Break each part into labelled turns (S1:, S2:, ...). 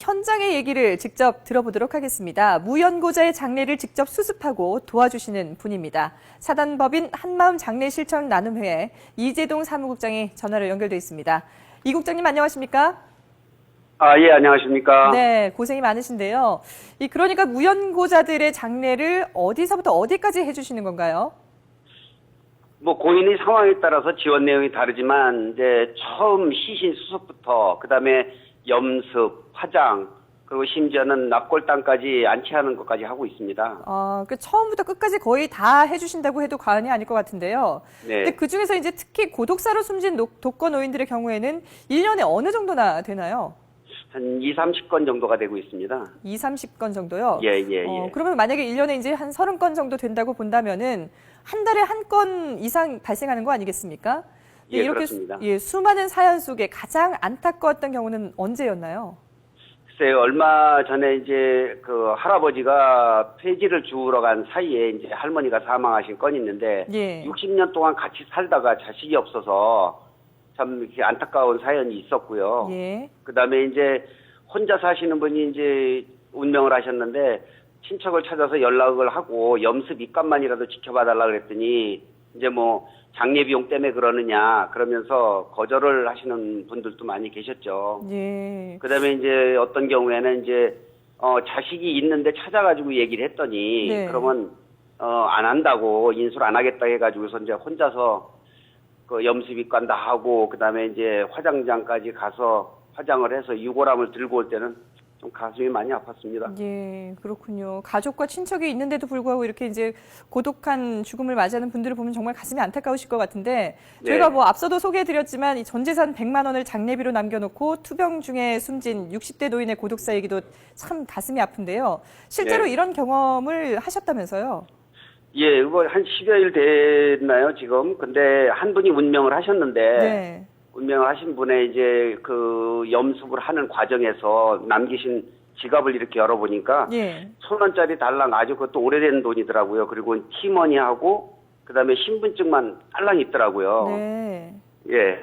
S1: 현장의 얘기를 직접 들어보도록 하겠습니다. 무연고자의 장례를 직접 수습하고 도와주시는 분입니다. 사단법인 한마음 장례실천나눔회의 이재동 사무국장이 전화로 연결돼 있습니다. 이 국장님 안녕하십니까?
S2: 예, 안녕하십니까?
S1: 네, 고생이 많으신데요. 그러니까 무연고자들의 장례를 어디서부터 어디까지 해주시는 건가요?
S2: 고인의 상황에 따라서 지원 내용이 다르지만, 이제 처음 시신 수습부터, 그 다음에 염습, 화장, 그리고 심지어는 납골당까지 안치하는 것까지 하고 있습니다.
S1: 처음부터 끝까지 거의 다 해주신다고 해도 과언이 아닐 것 같은데요.
S2: 네.
S1: 근데 그 중에서 이제 특히 고독사로 숨진 독거노인들의 경우에는 1년에 어느 정도나 되나요?
S2: 한 20, 30건 정도가 되고 있습니다.
S1: 20, 30건 정도요?
S2: 예.
S1: 그러면 만약에 1년에 이제 한 30건 정도 된다고 본다면은 한 달에 한 건 이상 발생하는 거 아니겠습니까?
S2: 예,
S1: 이렇게
S2: 그렇습니다.
S1: 수많은 사연 속에 가장 안타까웠던 경우는 언제였나요?
S2: 글쎄요, 얼마 전에 이제 그 할아버지가 폐지를 주우러 간 사이에 이제 할머니가 사망하신 건이 있는데,
S1: 예.
S2: 60년 동안 같이 살다가 자식이 없어서 참 이렇게 안타까운 사연이 있었고요.
S1: 예.
S2: 그 다음에 이제 혼자 사시는 분이 이제 운명을 하셨는데, 친척을 찾아서 연락을 하고 염습 입감만이라도 지켜봐 달라 그랬더니, 이제 장례 비용 때문에 그러느냐 그러면서 거절을 하시는 분들도 많이 계셨죠.
S1: 예.
S2: 그 다음에 이제 어떤 경우에는 이제 자식이 있는데 찾아가지고 얘기를 했더니,
S1: 네.
S2: 그러면 안 한다고 인술 안 하겠다 해가지고서 이제 혼자서 그 염습 입관 다 하고, 그 다음에 이제 화장장까지 가서 화장을 해서 유골함을 들고 올 때는 좀 가슴이 많이 아팠습니다.
S1: 예, 그렇군요. 가족과 친척이 있는데도 불구하고 이렇게 이제 고독한 죽음을 맞이하는 분들을 보면 정말 가슴이 안타까우실 것 같은데,
S2: 네.
S1: 저희가 앞서도 소개해드렸지만 이 전 재산 100만 원을 장례비로 남겨놓고 투병 중에 숨진 60대 노인의 고독사 얘기도 참 가슴이 아픈데요. 실제로
S2: 네.
S1: 이런 경험을 하셨다면서요?
S2: 예, 한 10여일 됐나요, 지금? 근데 한 분이 운명을 하셨는데,
S1: 네.
S2: 운명을 하신 분의 이제 그 염습을 하는 과정에서 남기신 지갑을 이렇게 열어보니까,
S1: 예.
S2: 1,000원짜리 달랑 아주 그것도 오래된 돈이더라고요. 그리고 티머니하고, 그 다음에 신분증만 달랑 있더라고요.
S1: 네.
S2: 예.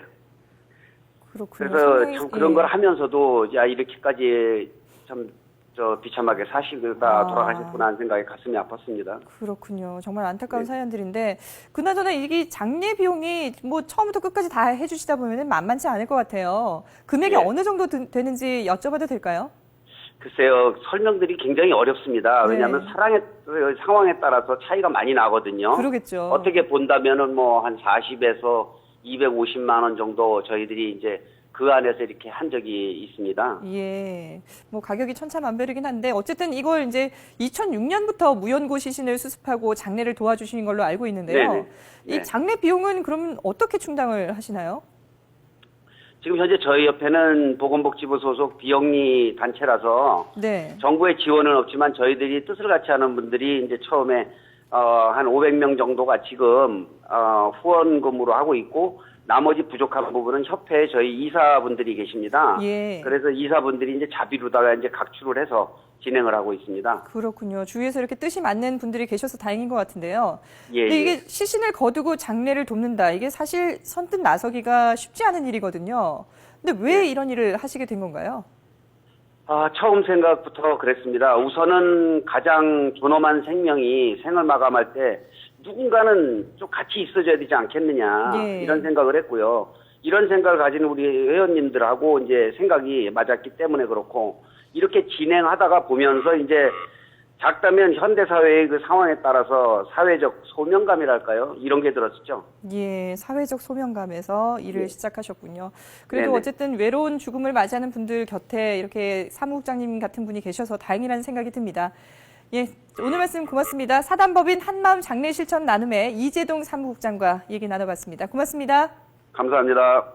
S1: 그렇군요.
S2: 그래서
S1: 상당히,
S2: 참 그런
S1: 예.
S2: 걸 하면서도, 야, 이렇게까지 참, 비참하게 사시다 돌아가셨구나 하는 생각에 가슴이 아팠습니다.
S1: 그렇군요. 정말 안타까운
S2: 네.
S1: 사연들인데, 그나저나 이게 장례 비용이 처음부터 끝까지 다 해주시다 보면 만만치 않을 것 같아요. 금액이
S2: 네.
S1: 어느 정도 되는지 여쭤봐도 될까요?
S2: 글쎄요, 설명들이 굉장히 어렵습니다.
S1: 네.
S2: 왜냐하면 상황에 따라서 차이가 많이 나거든요.
S1: 그러겠죠.
S2: 어떻게 본다면은 한 40에서 250만 원 정도 저희들이 이제 그 안에서 이렇게 한 적이 있습니다.
S1: 예. 가격이 천차만별이긴 한데, 어쨌든 이걸 이제 2006년부터 무연고 시신을 수습하고 장례를 도와주시는 걸로 알고 있는데요.
S2: 네네. 네.
S1: 이 장례 비용은 그럼 어떻게 충당을 하시나요?
S2: 지금 현재 저희 옆에는 보건복지부 소속 비영리 단체라서
S1: 네.
S2: 정부의 지원은 없지만 저희들이 뜻을 같이 하는 분들이 이제 처음에 한 500명 정도가 지금 후원금으로 하고 있고, 나머지 부족한 부분은 협회에 저희 이사분들이 계십니다.
S1: 예.
S2: 그래서 이사분들이 이제 자비로다가 이제 각출을 해서 진행을 하고 있습니다.
S1: 그렇군요. 주위에서 이렇게 뜻이 맞는 분들이 계셔서 다행인 것 같은데요.
S2: 예,
S1: 근데 이게
S2: 예.
S1: 시신을 거두고 장례를 돕는다. 이게 사실 선뜻 나서기가 쉽지 않은 일이거든요. 근데 왜 이런 일을 하시게 된 건가요?
S2: 처음 생각부터 그랬습니다. 우선은 가장 존엄한 생명이 생을 마감할 때 누군가는 좀 같이 있어줘야 되지 않겠느냐,
S1: 예.
S2: 이런 생각을 했고요. 이런 생각을 가진 우리 회원님들하고 이제 생각이 맞았기 때문에 그렇고, 이렇게 진행하다가 보면서 이제 작다면 현대사회의 그 상황에 따라서 사회적 소명감이랄까요? 이런 게 들었었죠.
S1: 예, 사회적 소명감에서 일을
S2: 네.
S1: 시작하셨군요. 그래도
S2: 네네.
S1: 어쨌든 외로운 죽음을 맞이하는 분들 곁에 이렇게 사무국장님 같은 분이 계셔서 다행이라는 생각이 듭니다. 예, 오늘 말씀 고맙습니다. 사단법인 한마음 장례실천나눔회 이재동 사무국장과 얘기 나눠봤습니다. 고맙습니다.
S2: 감사합니다.